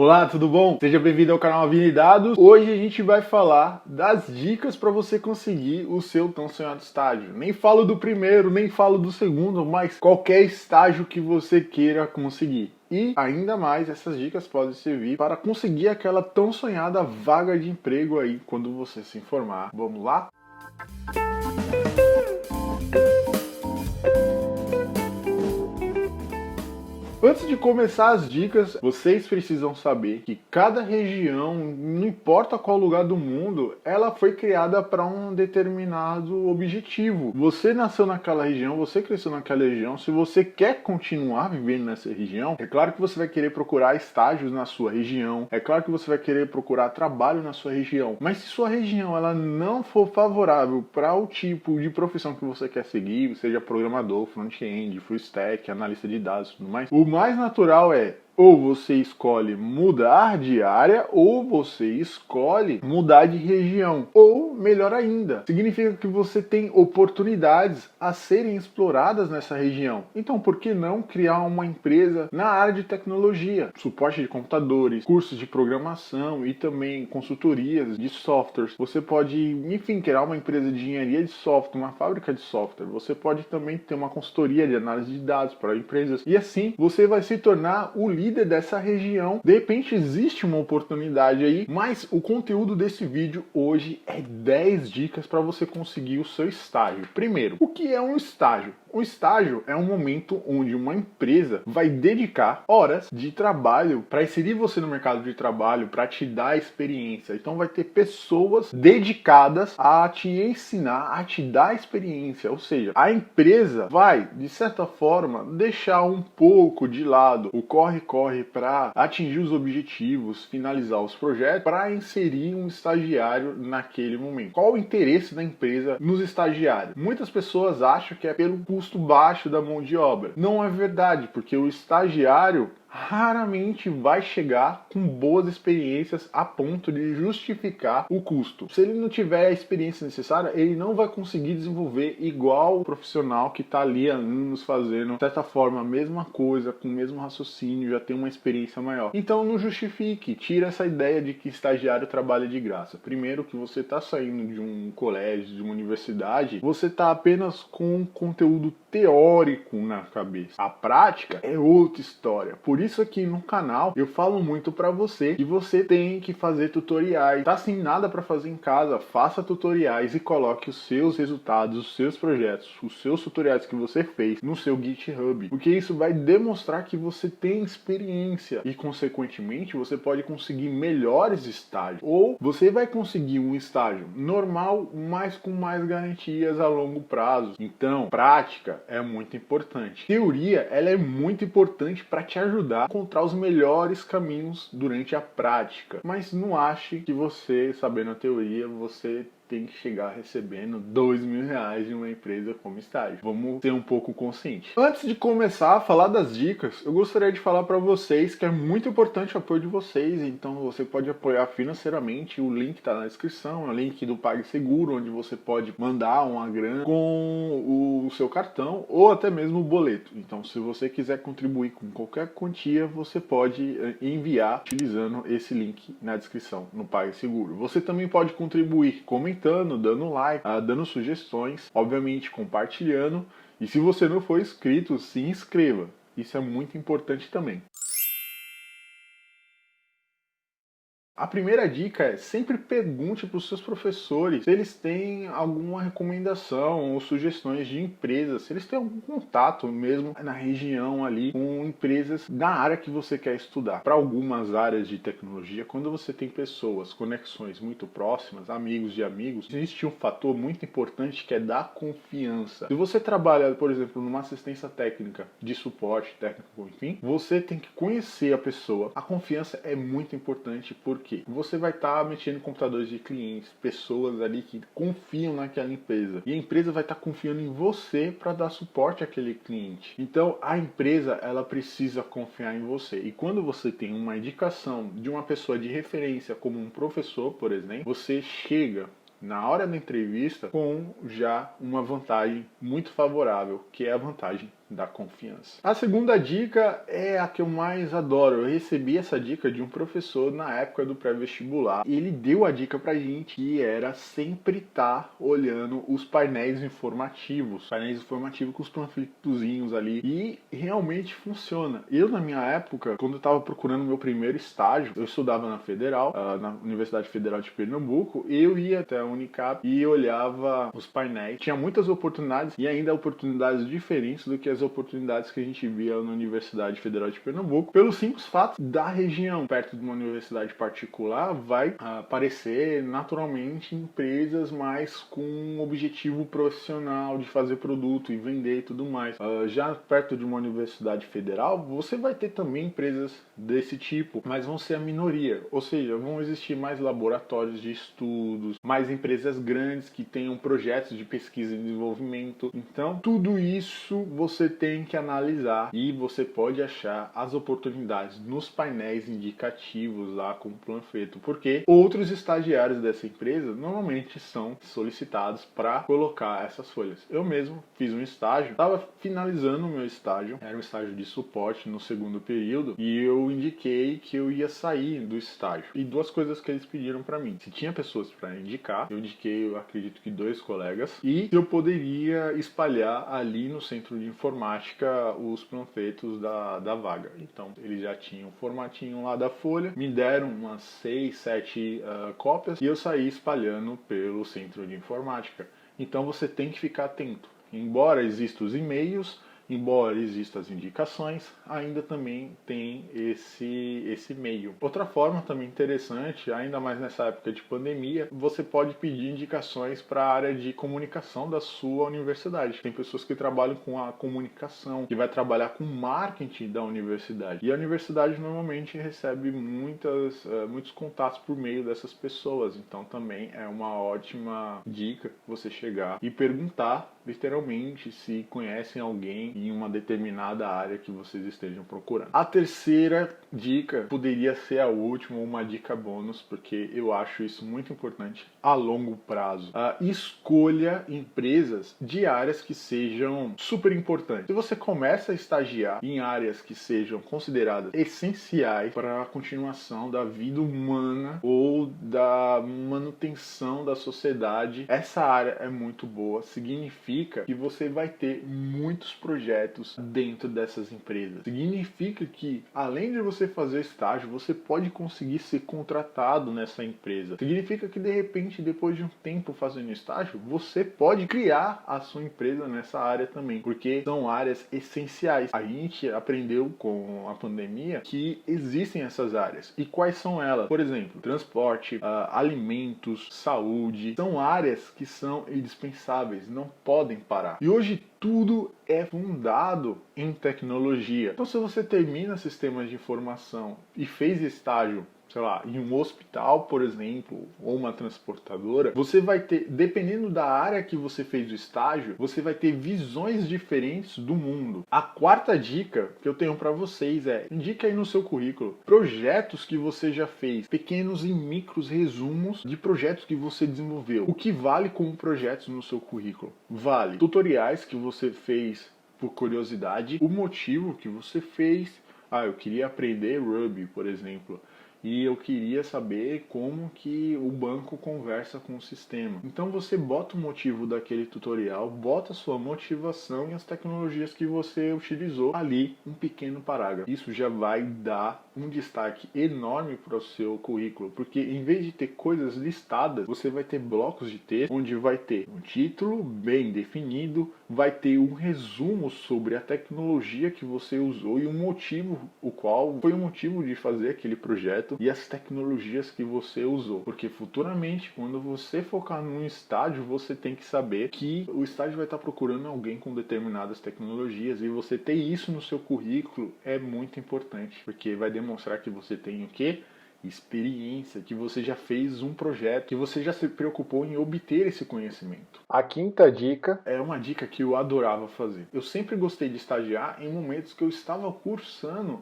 Olá, tudo bom? Seja bem-vindo ao canal Avinidades. Hoje a gente vai falar das dicas para você conseguir o seu tão sonhado estágio. Nem falo do primeiro, nem falo do segundo, mas qualquer estágio que você queira conseguir. E ainda mais, essas dicas podem servir para conseguir aquela tão sonhada vaga de emprego aí quando você se formar. Vamos lá? Antes de começar as dicas, vocês precisam saber que cada região, não importa qual lugar do mundo, ela foi criada para um determinado objetivo. Você nasceu naquela região, você cresceu naquela região, se você quer continuar vivendo nessa região, é claro que você vai querer procurar estágios na sua região, é claro que você vai querer procurar trabalho na sua região, mas se sua região ela não for favorável para o tipo de profissão que você quer seguir, seja programador, front-end, full stack, analista de dados e tudo mais, o mais natural é ou você escolhe mudar de área ou você escolhe mudar de região. Ou, melhor ainda, significa que você tem oportunidades a serem exploradas nessa região. Então, por que não criar uma empresa na área de tecnologia? Suporte de computadores, cursos de programação e também consultorias de softwares. Você pode, enfim, criar uma empresa de engenharia de software, uma fábrica de software. Você pode também ter uma consultoria de análise de dados para empresas. E assim, você vai se tornar o líder dessa região. De repente existe uma oportunidade aí, mas o conteúdo desse vídeo hoje é 10 dicas para você conseguir o seu estágio. Primeiro, o que é um estágio? Um estágio é um momento onde uma empresa vai dedicar horas de trabalho para inserir você no mercado de trabalho, para te dar experiência. Então vai ter pessoas dedicadas a te ensinar, a te dar experiência. Ou seja, a empresa vai, de certa forma, deixar um pouco de lado o corre-corre para atingir os objetivos, finalizar os projetos, para inserir um estagiário naquele momento. Qual o interesse da empresa nos estagiários? Muitas pessoas acham que é pelo custo baixo da mão de obra. Não é verdade, porque o estagiário raramente vai chegar com boas experiências a ponto de justificar o custo. Se ele não tiver a experiência necessária, ele não vai conseguir desenvolver igual o profissional que está ali há anos fazendo, de certa forma, a mesma coisa, com o mesmo raciocínio, já tem uma experiência maior. Então não justifique, tira essa ideia de que estagiário trabalha de graça. Primeiro que você está saindo de um colégio, de uma universidade, você está apenas com conteúdo teórico na cabeça. A prática é outra história. Por isso aqui no canal eu falo muito para você que você tem que fazer tutoriais. Tá sem nada para fazer em casa, faça tutoriais e coloque os seus resultados, os seus projetos, os seus tutoriais que você fez no seu GitHub. Porque isso vai demonstrar que você tem experiência e consequentemente você pode conseguir melhores estágios. Ou você vai conseguir um estágio normal, mas com mais garantias a longo prazo. Então, prática é muito importante. Teoria, ela é muito importante para te ajudar a encontrar os melhores caminhos durante a prática. Mas não ache que você, sabendo a teoria, você tem que chegar recebendo R$ 2.000 de uma empresa como estágio. Vamos ser um pouco conscientes. Antes de começar a falar das dicas, eu gostaria de falar para vocês que é muito importante o apoio de vocês, então você pode apoiar financeiramente, o link está na descrição, é o link do PagSeguro, onde você pode mandar uma grana com o seu cartão ou até mesmo o boleto. Então, se você quiser contribuir com qualquer quantia, você pode enviar utilizando esse link na descrição no PagSeguro. Você também pode contribuir comentando, dando like, dando sugestões, obviamente compartilhando. E se você não for inscrito, se inscreva. Isso é muito importante também. A primeira dica é sempre pergunte para os seus professores se eles têm alguma recomendação ou sugestões de empresas, se eles têm algum contato mesmo na região ali com empresas da área que você quer estudar. Para algumas áreas de tecnologia, quando você tem pessoas, conexões muito próximas, amigos de amigos, existe um fator muito importante que é dar confiança. Se você trabalha, por exemplo, numa assistência técnica, de suporte técnico, enfim, você tem que conhecer a pessoa. A confiança é muito importante porque você vai estar mexendo em computadores de clientes, pessoas ali que confiam naquela empresa. E a empresa vai estar confiando em você para dar suporte àquele cliente. Então a empresa ela precisa confiar em você. E quando você tem uma indicação de uma pessoa de referência, como um professor, por exemplo, você chega na hora da entrevista com já uma vantagem muito favorável, que é a vantagem da confiança. A segunda dica é a que eu mais adoro. Eu recebi essa dica de um professor na época do pré-vestibular. Ele deu a dica pra gente que era sempre estar olhando os painéis informativos. Painéis informativos com os panfletozinhos ali. E realmente funciona. Eu, na minha época, quando eu estava procurando meu primeiro estágio, eu estudava na Federal, na Universidade Federal de Pernambuco. Eu ia até a Unicap e olhava os painéis. Tinha muitas oportunidades e ainda oportunidades diferentes do que as oportunidades que a gente via na Universidade Federal de Pernambuco, pelo simples fato da região. Perto de uma universidade particular vai aparecer naturalmente empresas mais com um objetivo profissional de fazer produto e vender e tudo mais. Já perto de uma universidade federal, você vai ter também empresas desse tipo, mas vão ser a minoria, ou seja, vão existir mais laboratórios de estudos, mais empresas grandes que tenham projetos de pesquisa e desenvolvimento. Então, tudo isso você tem que analisar e você pode achar as oportunidades nos painéis indicativos lá com o panfleto, porque outros estagiários dessa empresa normalmente são solicitados para colocar essas folhas. Eu mesmo fiz um estágio, estava finalizando o meu estágio, era um estágio de suporte no segundo período e eu indiquei que eu ia sair do estágio. E duas coisas que eles pediram para mim: se tinha pessoas para indicar, eu indiquei, eu acredito que 2 colegas, e se eu poderia espalhar ali no centro de informática os panfletos da vaga. Então eles já tinham o formatinho lá da folha, me deram umas 6, 7 cópias e eu saí espalhando pelo centro de informática. Então você tem que ficar atento. Embora existam os e-mails, embora existam as indicações, ainda também tem esse meio. Outra forma também interessante, ainda mais nessa época de pandemia, você pode pedir indicações para a área de comunicação da sua universidade. Tem pessoas que trabalham com a comunicação, que vai trabalhar com marketing da universidade. E a universidade normalmente recebe muitos contatos por meio dessas pessoas. Então também é uma ótima dica você chegar e perguntar literalmente se conhecem alguém em uma determinada área que vocês estejam procurando. A terceira dica poderia ser a última, uma dica bônus, porque eu acho isso muito importante a longo prazo. Escolha empresas de áreas que sejam super importantes. Se você começa a estagiar em áreas que sejam consideradas essenciais para a continuação da vida humana ou da manutenção da sociedade, essa área é muito boa. Significa que você vai ter muitos projetos dentro dessas empresas. Significa que, além de você fazer estágio, você pode conseguir ser contratado nessa empresa. Significa que, de repente, depois de um tempo fazendo estágio, você pode criar a sua empresa nessa área também, porque são áreas essenciais. A gente aprendeu com a pandemia que existem essas áreas. E quais são elas? Por exemplo, transporte, alimentos, saúde. São áreas que são indispensáveis, não podem parar. E hoje tudo é fundado em tecnologia. Então, se você termina sistemas de informação e fez estágio, sei lá, em um hospital, por exemplo, ou uma transportadora, você vai ter, dependendo da área que você fez o estágio, você vai ter visões diferentes do mundo. A quarta dica que eu tenho para vocês é: indique aí no seu currículo projetos que você já fez, pequenos e micros resumos de projetos que você desenvolveu. O que vale como projetos no seu currículo? Vale tutoriais que você fez por curiosidade, o motivo que você fez. Eu queria aprender Ruby, por exemplo, e eu queria saber como que o banco conversa com o sistema. Então você bota o motivo daquele tutorial, bota a sua motivação e as tecnologias que você utilizou ali, um pequeno parágrafo. Isso já vai dar um destaque enorme para o seu currículo, porque em vez de ter coisas listadas, você vai ter blocos de texto, onde vai ter um título bem definido, vai ter um resumo sobre a tecnologia que você usou e o motivo, o qual foi o motivo de fazer aquele projeto e as tecnologias que você usou. Porque futuramente, quando você focar num estágio, você tem que saber que o estágio vai estar procurando alguém com determinadas tecnologias, e você ter isso no seu currículo é muito importante, porque vai demonstrar que você tem o quê? Experiência, que você já fez um projeto, que você já se preocupou em obter esse conhecimento. A quinta dica é uma dica que eu adorava fazer. Eu sempre gostei de estagiar em momentos que eu estava cursando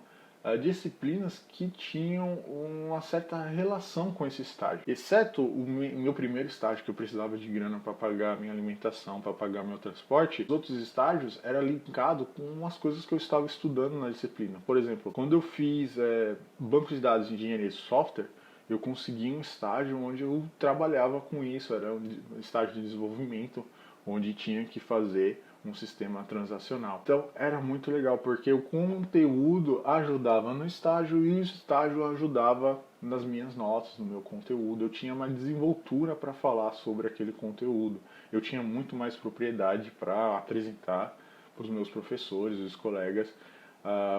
disciplinas que tinham uma certa relação com esse estágio. Exceto o meu primeiro estágio, que eu precisava de grana para pagar minha alimentação, para pagar meu transporte, os outros estágios eram linkados com as coisas que eu estava estudando na disciplina. Por exemplo, quando eu fiz banco de dados de engenharia de software, eu consegui um estágio onde eu trabalhava com isso, era um estágio de desenvolvimento, onde tinha que fazer um sistema transacional. Então era muito legal, porque o conteúdo ajudava no estágio e o estágio ajudava nas minhas notas, no meu conteúdo. Eu tinha mais desenvoltura para falar sobre aquele conteúdo. Eu tinha muito mais propriedade para apresentar para os meus professores, os colegas,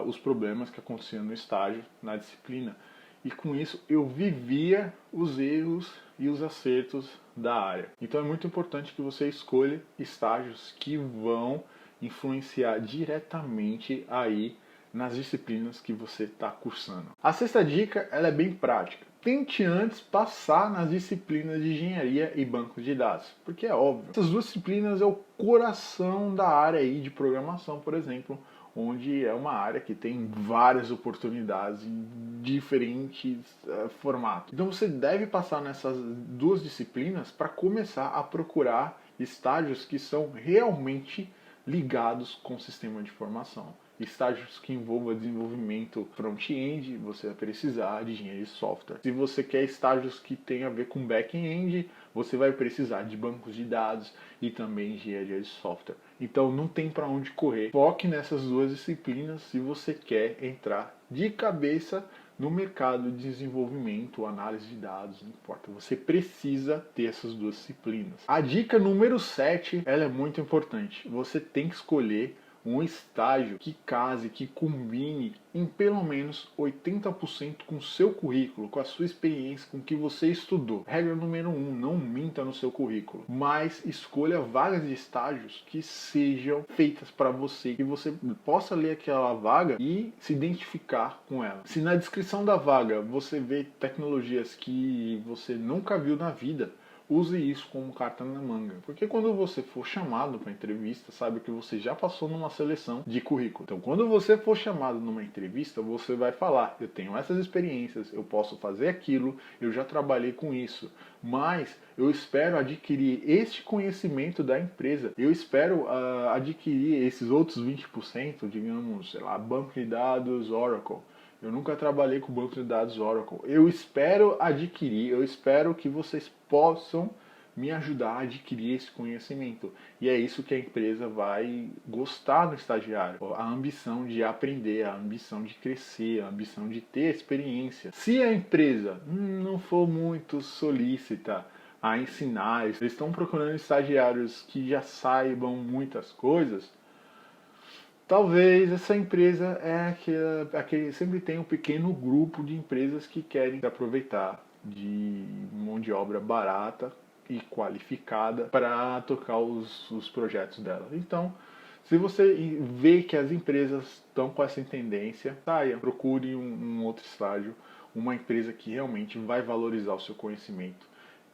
os problemas que aconteciam no estágio, na disciplina. E com isso eu vivia os erros e os acertos da área. Então é muito importante que você escolha estágios que vão influenciar diretamente aí nas disciplinas que você está cursando. A sexta dica, ela é bem prática. Tente antes passar nas disciplinas de engenharia e banco de dados, porque é óbvio, essas duas disciplinas é o coração da área aí de programação, por exemplo, onde é uma área que tem várias oportunidades em diferentes formatos. Então você deve passar nessas duas disciplinas para começar a procurar estágios que são realmente ligados com o sistema de informação. Estágios que envolvam desenvolvimento front-end, você vai precisar de engenharia de software. Se você quer estágios que tenham a ver com back-end, você vai precisar de bancos de dados e também engenharia de software. Então não tem para onde correr. Foque nessas duas disciplinas se você quer entrar de cabeça no mercado de desenvolvimento, análise de dados, não importa. Você precisa ter essas duas disciplinas. A dica número 7, ela é muito importante. Você tem que escolher um estágio que case, que combine em pelo menos 80% com o seu currículo, com a sua experiência, com o que você estudou. Regra número 1, não minta no seu currículo, mas escolha vagas de estágios que sejam feitas para você, que você possa ler aquela vaga e se identificar com ela. Se na descrição da vaga você vê tecnologias que você nunca viu na vida, use isso como carta na manga. Porque quando você for chamado para entrevista, sabe que você já passou numa seleção de currículo. Então, quando você for chamado numa entrevista, você vai falar: eu tenho essas experiências, eu posso fazer aquilo, eu já trabalhei com isso. Mas eu espero adquirir este conhecimento da empresa. Eu espero adquirir esses outros 20%, digamos, sei lá, banco de dados, Oracle. Eu nunca trabalhei com banco de dados Oracle. Eu espero adquirir, eu espero que vocês possam me ajudar a adquirir esse conhecimento. E é isso que a empresa vai gostar no estagiário. A ambição de aprender, a ambição de crescer, a ambição de ter experiência. Se a empresa não for muito solícita a ensinar, eles estão procurando estagiários que já saibam muitas coisas, talvez essa empresa aquele sempre tem um pequeno grupo de empresas que querem se aproveitar de mão de obra barata e qualificada para tocar os projetos dela. Então, se você vê que as empresas estão com essa tendência, saia, procure um outro estágio, uma empresa que realmente vai valorizar o seu conhecimento.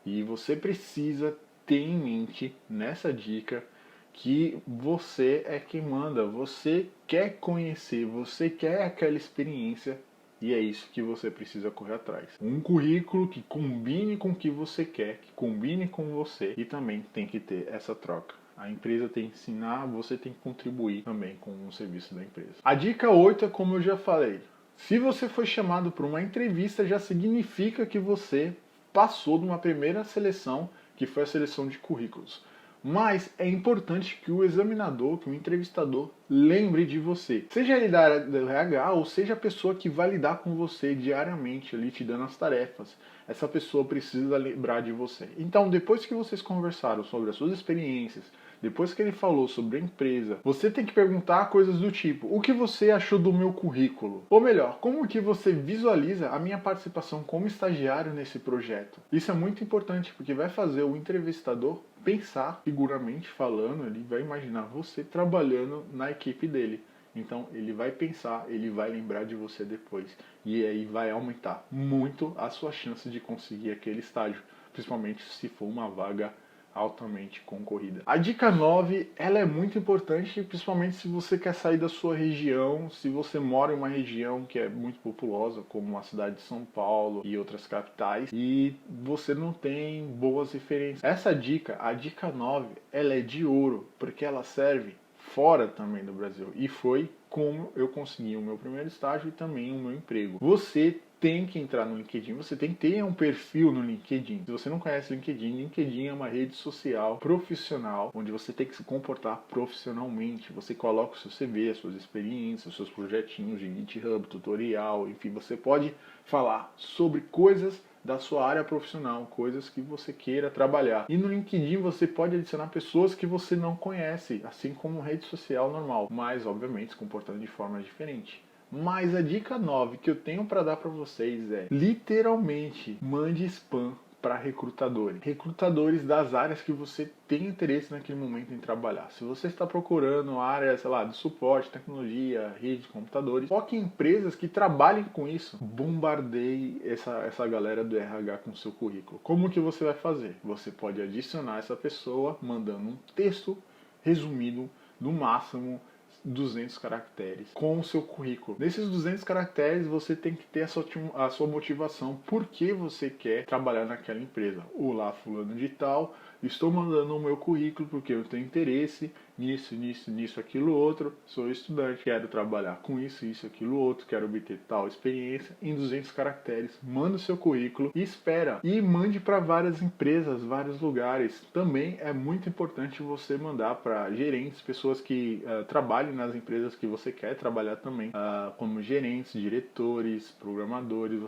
E você precisa ter em mente, nessa dica, que você é quem manda, você quer conhecer, você quer aquela experiência e é isso que você precisa correr atrás. Um currículo que combine com o que você quer, que combine com você e também tem que ter essa troca. A empresa tem que ensinar, você tem que contribuir também com o serviço da empresa. A dica 8 é como eu já falei. Se você foi chamado para uma entrevista, já significa que você passou de uma primeira seleção, que foi a seleção de currículos. Mas é importante que o examinador, que o entrevistador, lembre de você. Seja ele da área do RH ou seja a pessoa que vai lidar com você diariamente, ali te dando as tarefas. Essa pessoa precisa lembrar de você. Então, depois que vocês conversaram sobre as suas experiências, depois que ele falou sobre a empresa, você tem que perguntar coisas do tipo: o que você achou do meu currículo? Ou melhor, como que você visualiza a minha participação como estagiário nesse projeto? Isso é muito importante porque vai fazer o entrevistador pensar, figuramente falando, ele vai imaginar você trabalhando na equipe dele. Então ele vai pensar, ele vai lembrar de você depois. E aí vai aumentar muito a sua chance de conseguir aquele estágio, principalmente se for uma vaga altamente concorrida. A dica 9, ela é muito importante, principalmente se você quer sair da sua região, se você mora em uma região que é muito populosa, como a cidade de São Paulo e outras capitais, e você não tem boas referências. Essa dica, a dica 9, ela é de ouro, porque ela serve fora também do Brasil. E foi como eu consegui o meu primeiro estágio e também o meu emprego. Você tem que entrar no LinkedIn, você tem que ter um perfil no LinkedIn. Se você não conhece o LinkedIn, LinkedIn é uma rede social profissional, onde você tem que se comportar profissionalmente. Você coloca o seu CV, as suas experiências, os seus projetinhos de GitHub, tutorial, enfim, você pode falar sobre coisas da sua área profissional, coisas que você queira trabalhar. E no LinkedIn você pode adicionar pessoas que você não conhece, assim como rede social normal, mas obviamente se comportando de forma diferente. Mas a dica 9 que eu tenho para dar para vocês é, literalmente, mande spam para recrutadores. Recrutadores das áreas que você tem interesse naquele momento em trabalhar. Se você está procurando área, sei lá, de suporte, tecnologia, rede de computadores, foque em empresas que trabalhem com isso. Bombardeie essa galera do RH com seu currículo. Como que você vai fazer? Você pode adicionar essa pessoa mandando um texto resumido, no máximo 200 caracteres com o seu currículo. Nesses 200 caracteres você tem que ter a sua motivação, por que você quer trabalhar naquela empresa. Olá, fulano de tal, estou mandando o meu currículo porque eu tenho interesse nisso, aquilo, outro, sou estudante, quero trabalhar com isso, aquilo, outro, quero obter tal experiência. Em 200 caracteres, manda o seu currículo e espera. E mande para várias empresas, vários lugares. Também é muito importante você mandar para gerentes, pessoas que trabalhem nas empresas que você quer trabalhar também, como gerentes, diretores, programadores,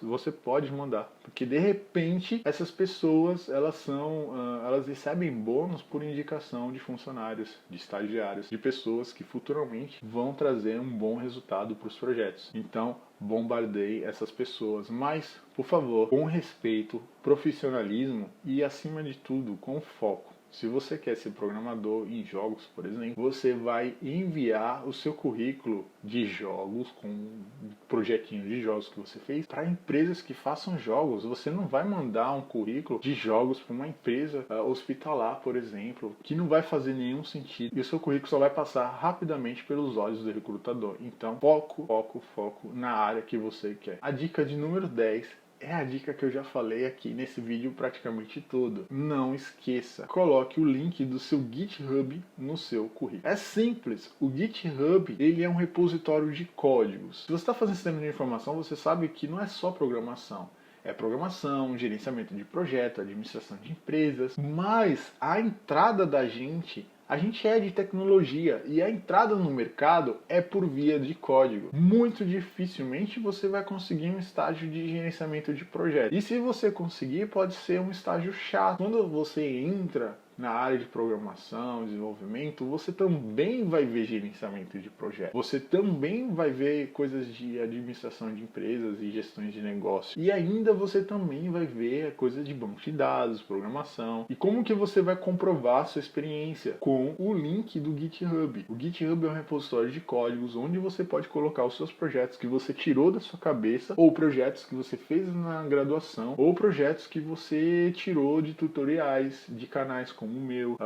você pode mandar, porque de repente essas pessoas elas recebem bônus por indicação de funcionários, de estagiários, de pessoas que futuramente vão trazer um bom resultado para os projetos. Então bombardeie essas pessoas, mas por favor, com respeito, profissionalismo e acima de tudo com foco. Se você quer ser programador em jogos, por exemplo, você vai enviar o seu currículo de jogos, com projetinhos de jogos que você fez, para empresas que façam jogos. Você não vai mandar um currículo de jogos para uma empresa hospitalar, por exemplo, que não vai fazer nenhum sentido. E o seu currículo só vai passar rapidamente pelos olhos do recrutador. Então, foco na área que você quer. A dica de número 10 é a dica que eu já falei aqui nesse vídeo praticamente todo. Não esqueça, coloque o link do seu GitHub no seu currículo. É simples, o GitHub ele é um repositório de códigos. Se você está fazendo sistema de informação, você sabe que não é só programação. É programação, gerenciamento de projeto, administração de empresas, mas a entrada da gente... A gente é de tecnologia e a entrada no mercado é por via de código. Muito dificilmente você vai conseguir um estágio de gerenciamento de projeto. E se você conseguir, pode ser um estágio chato. Quando você entra na área de programação, desenvolvimento, você também vai ver gerenciamento de projetos. Você também vai ver coisas de administração de empresas e gestões de negócio. E ainda você também vai ver coisas de banco de dados, programação. E como que você vai comprovar a sua experiência? Com o link do GitHub. O GitHub é um repositório de códigos onde você pode colocar os seus projetos que você tirou da sua cabeça, ou projetos que você fez na graduação, ou projetos que você tirou de tutoriais, de canais como o meu,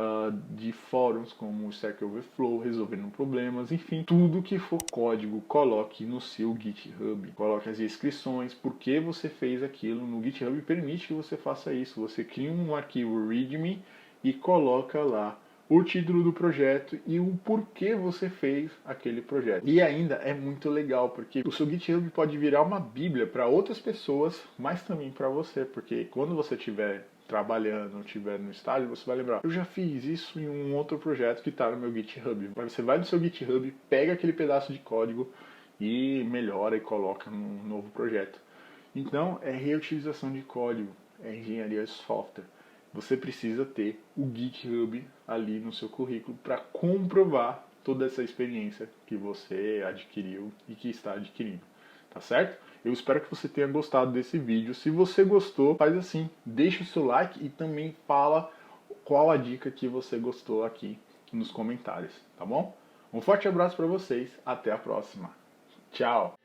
de fóruns como o Stack Overflow, resolvendo problemas, enfim, tudo que for código, coloque no seu GitHub. Coloque as descrições, por que você fez aquilo. No GitHub permite que você faça isso. Você cria um arquivo README e coloca lá o título do projeto e o porquê você fez aquele projeto. E ainda é muito legal, porque o seu GitHub pode virar uma bíblia para outras pessoas, mas também para você, porque quando você estiver trabalhando, estiver no estágio, você vai lembrar, eu já fiz isso em um outro projeto que está no meu GitHub. Você vai no seu GitHub, pega aquele pedaço de código e melhora e coloca num novo projeto. Então, é reutilização de código, é engenharia de software. Você precisa ter o GitHub ali no seu currículo para comprovar toda essa experiência que você adquiriu e que está adquirindo, tá certo? Eu espero que você tenha gostado desse vídeo. Se você gostou, faz assim, deixa o seu like e também fala qual a dica que você gostou aqui nos comentários, tá bom? Um forte abraço para vocês, até a próxima. Tchau!